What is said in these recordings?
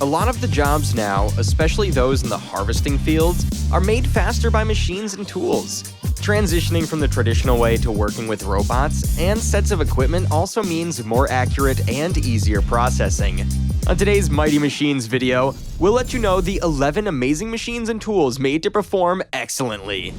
A lot of the jobs now, especially those in the harvesting fields, are made faster by machines and tools. Transitioning from the traditional way to working with robots and sets of equipment also means more accurate and easier processing. On today's Mighty Machines video, we'll let you know the 11 amazing machines and tools made to perform excellently.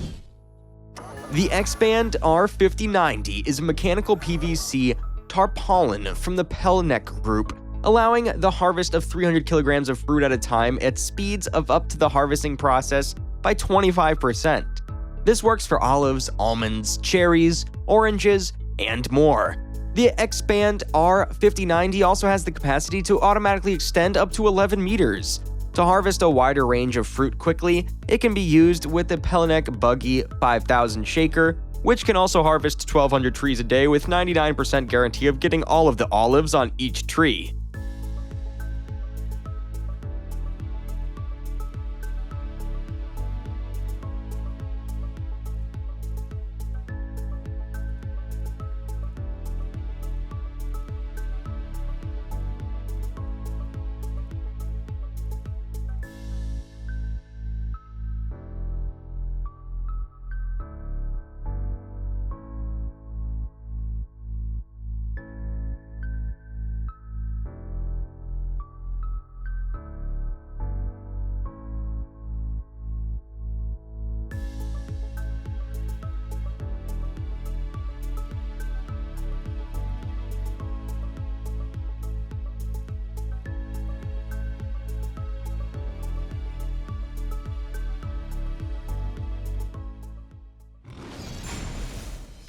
The XBAND R5090 is a mechanical PVC tarpaulin from the PELLENC group, allowing the harvest of 300 kilograms of fruit at a time at speeds of up to the harvesting process by 25%. This works for olives, almonds, cherries, oranges, and more. The XBAND R5090 also has the capacity to automatically extend up to 11 meters. To harvest a wider range of fruit quickly, it can be used with the PELLENC Buggy 5000 shaker, which can also harvest 1,200 trees a day with 99% guarantee of getting all of the olives on each tree.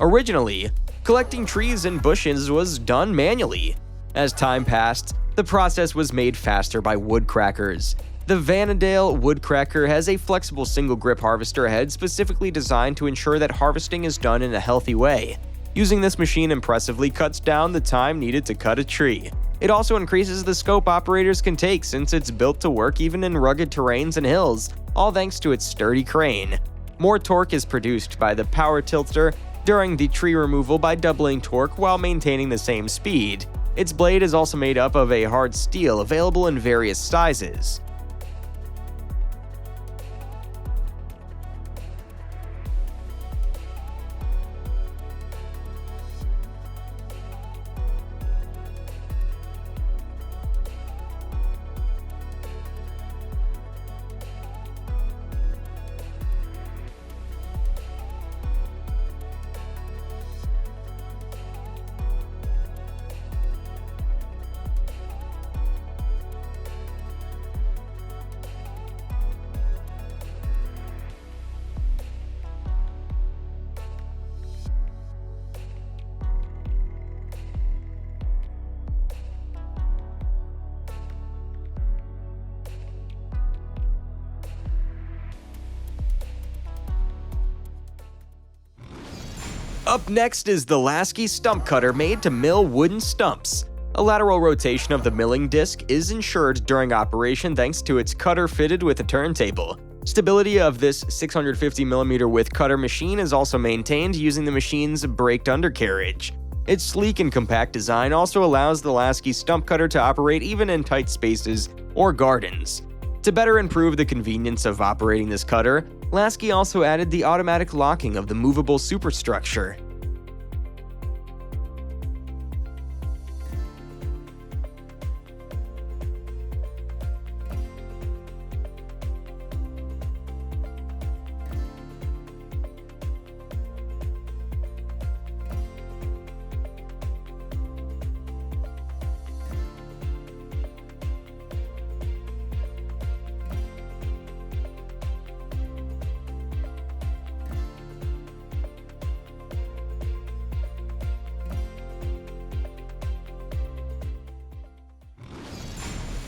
Originally, collecting trees and bushes was done manually. As time passed, the process was made faster by woodcrackers. The VANDAELE woodcracker has a flexible single-grip harvester head specifically designed to ensure that harvesting is done in a healthy way. Using this machine impressively cuts down the time needed to cut a tree. It also increases the scope operators can take since it's built to work even in rugged terrains and hills, all thanks to its sturdy crane. More torque is produced by the power tilter during the tree removal by doubling torque while maintaining the same speed. Its blade is also made up of a hard steel available in various sizes. Up next is the LASKI stump cutter made to mill wooden stumps. A lateral rotation of the milling disc is ensured during operation thanks to its cutter fitted with a turntable. Stability of this 650mm width cutter machine is also maintained using the machine's braked undercarriage. Its sleek and compact design also allows the LASKI stump cutter to operate even in tight spaces or gardens. To better improve the convenience of operating this cutter, LASKI also added the automatic locking of the movable superstructure.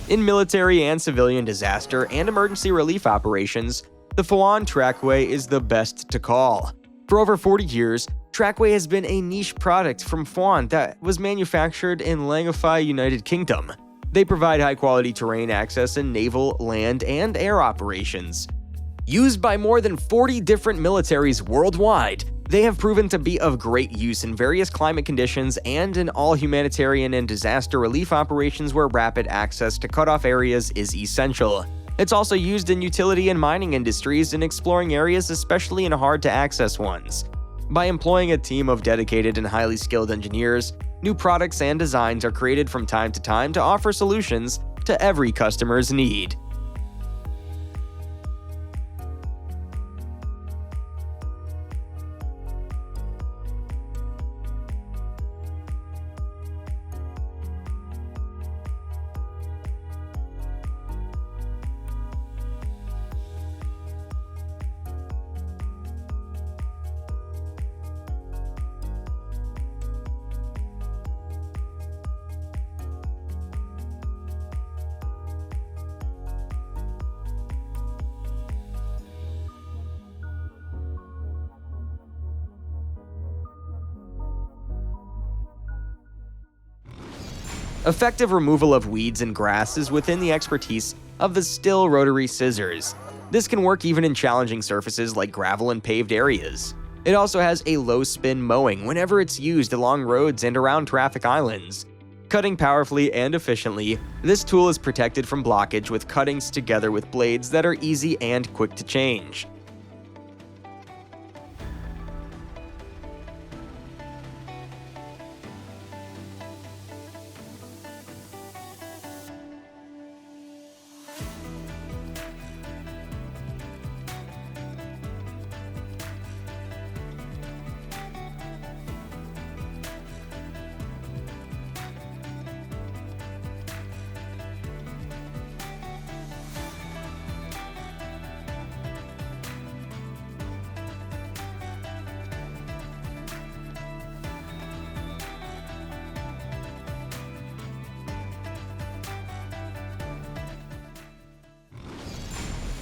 In military and civilian disaster and emergency relief operations, the FAUN Trackway is the best to call. For over 40 years, Trackway has been a niche product from FAUN that was manufactured in Langefie, United Kingdom. They provide high-quality terrain access in naval, land, and air operations. Used by more than 40 different militaries worldwide, They have proven to be of great use in various climate conditions and in all humanitarian and disaster relief operations where rapid access to cut-off areas is essential. It's also used in utility and mining industries in exploring areas, especially in hard-to-access ones. By employing a team of dedicated and highly skilled engineers, new products and designs are created from time to time to offer solutions to every customer's need. Effective removal of weeds and grass is within the expertise of the STIHL Rotary Scissors. This can work even in challenging surfaces like gravel and paved areas. It also has a low-spin mowing whenever it's used along roads and around traffic islands. Cutting powerfully and efficiently, this tool is protected from blockage with cuttings together with blades that are easy and quick to change.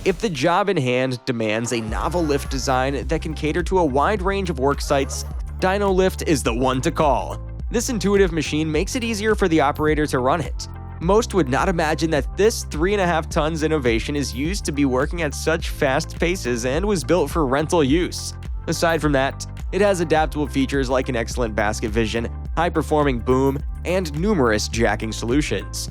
If the job in hand demands a novel lift design that can cater to a wide range of work sites, DINOLIFT is the one to call. This intuitive machine makes it easier for the operator to run it. Most would not imagine that this 3.5 tons innovation is used to be working at such fast paces and was built for rental use. Aside from that, it has adaptable features like an excellent basket vision, high-performing boom, and numerous jacking solutions.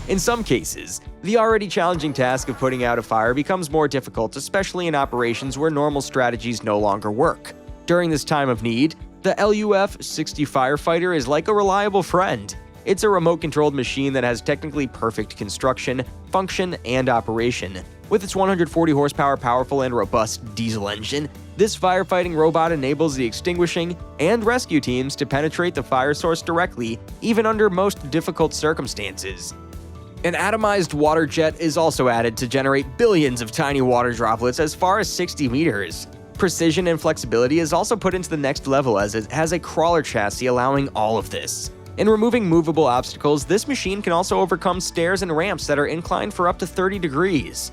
In some cases, the already challenging task of putting out a fire becomes more difficult, especially in operations where normal strategies no longer work. During this time of need, the LUF-60 Firefighter is like a reliable friend. It's a remote-controlled machine that has technically perfect construction, function, and operation. With its 140 horsepower powerful and robust diesel engine, this firefighting robot enables the extinguishing and rescue teams to penetrate the fire source directly, even under most difficult circumstances. An atomized water jet is also added to generate billions of tiny water droplets as far as 60 meters. Precision and flexibility is also put into the next level as it has a crawler chassis allowing all of this. In removing movable obstacles, this machine can also overcome stairs and ramps that are inclined for up to 30 degrees.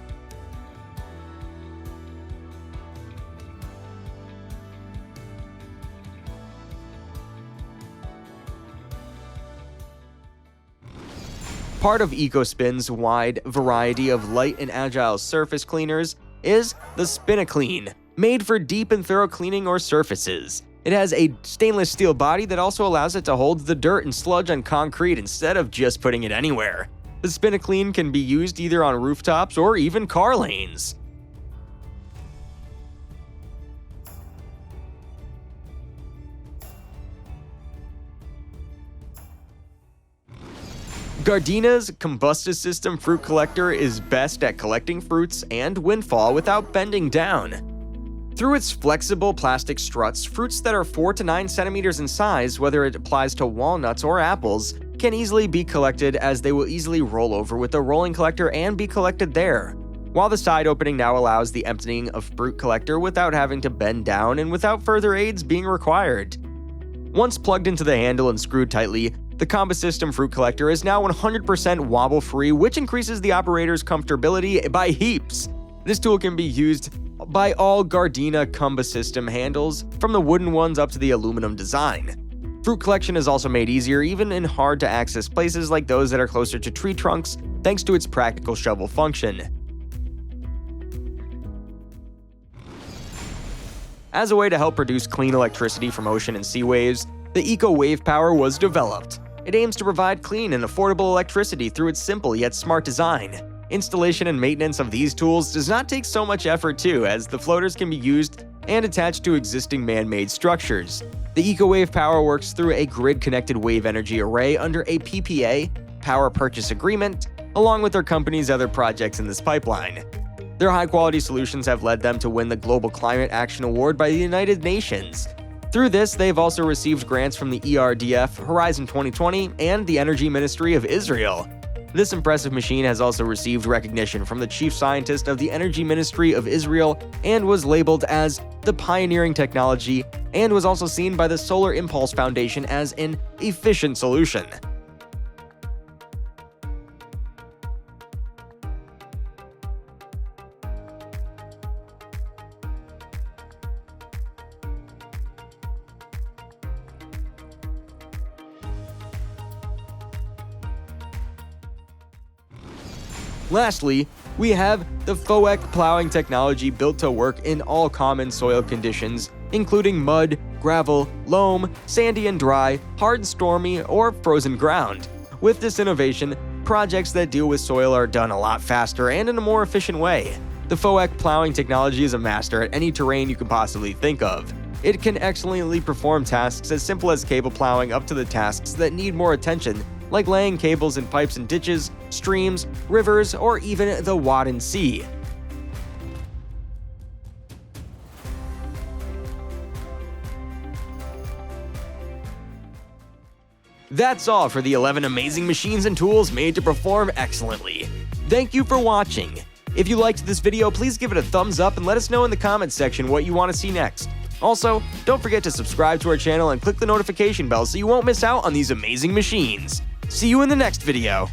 Part of Ecospin's wide variety of light and agile surface cleaners is the SPINACLEAN, made for deep and thorough cleaning or surfaces. It has a stainless steel body that also allows it to hold the dirt and sludge on concrete instead of just putting it anywhere. The SPINACLEAN can be used either on rooftops or even car lanes. Gardena's combustive system fruit collector is best at collecting fruits and windfall without bending down. Through its flexible plastic struts, fruits that are 4 to 9 centimeters in size, whether it applies to walnuts or apples, can easily be collected, as they will easily roll over with the rolling collector and be collected there, while the side opening now allows the emptying of fruit collector without having to bend down and without further aids being required. Once plugged into the handle and screwed tightly, the Combo System fruit collector is now 100% wobble-free, which increases the operator's comfortability by heaps. This tool can be used by all Gardena Combo System handles, from the wooden ones up to the aluminum design. Fruit collection is also made easier even in hard-to-access places like those that are closer to tree trunks, thanks to its practical shovel function. As a way to help produce clean electricity from ocean and sea waves, the Ecowave power was developed. It aims to provide clean and affordable electricity through its simple yet smart design. Installation and maintenance of these tools does not take so much effort too, as the floaters can be used and attached to existing man-made structures. The Ecowave power works through a grid-connected wave energy array under a PPA, power purchase agreement, along with their company's other projects in this pipeline. Their high-quality solutions have led them to win the Global Climate Action Award by the United Nations. Through this, they've also received grants from the ERDF, Horizon 2020, and the Energy Ministry of Israel. This impressive machine has also received recognition from the chief scientist of the Energy Ministry of Israel and was labeled as the pioneering technology, and was also seen by the Solar Impulse Foundation as an efficient solution. Lastly, we have the FOECK plowing technology, built to work in all common soil conditions, including mud, gravel, loam, sandy and dry, hard and stormy, or frozen ground. With this innovation, projects that deal with soil are done a lot faster and in a more efficient way. The FOECK plowing technology is a master at any terrain you can possibly think of. It can excellently perform tasks as simple as cable plowing up to the tasks that need more attention, like laying cables in pipes and ditches, streams, rivers, or even the Wadden Sea. That's all for the 11 amazing machines and tools made to perform excellently. Thank you for watching. If you liked this video, please give it a thumbs up and let us know in the comments section what you want to see next. Also, don't forget to subscribe to our channel and click the notification bell so you won't miss out on these amazing machines. See you in the next video.